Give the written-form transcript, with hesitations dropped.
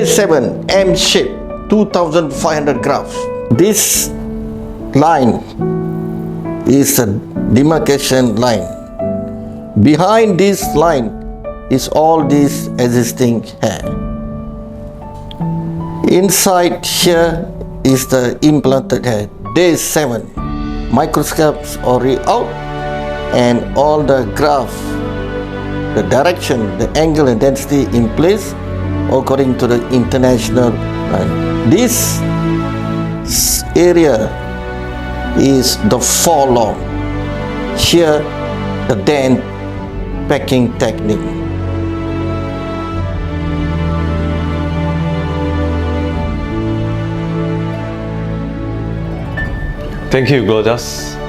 Day 7, M shape, 2,500 grafts. This line is a demarcation line. Behind this line is all this existing hair. Inside here is the implanted hair. Day 7, microscopes already out, and all the graph, the direction, the angle and density in place according to the international line. This area is the forelong. Here, the dent packing technique. Thank you, GLOJAS.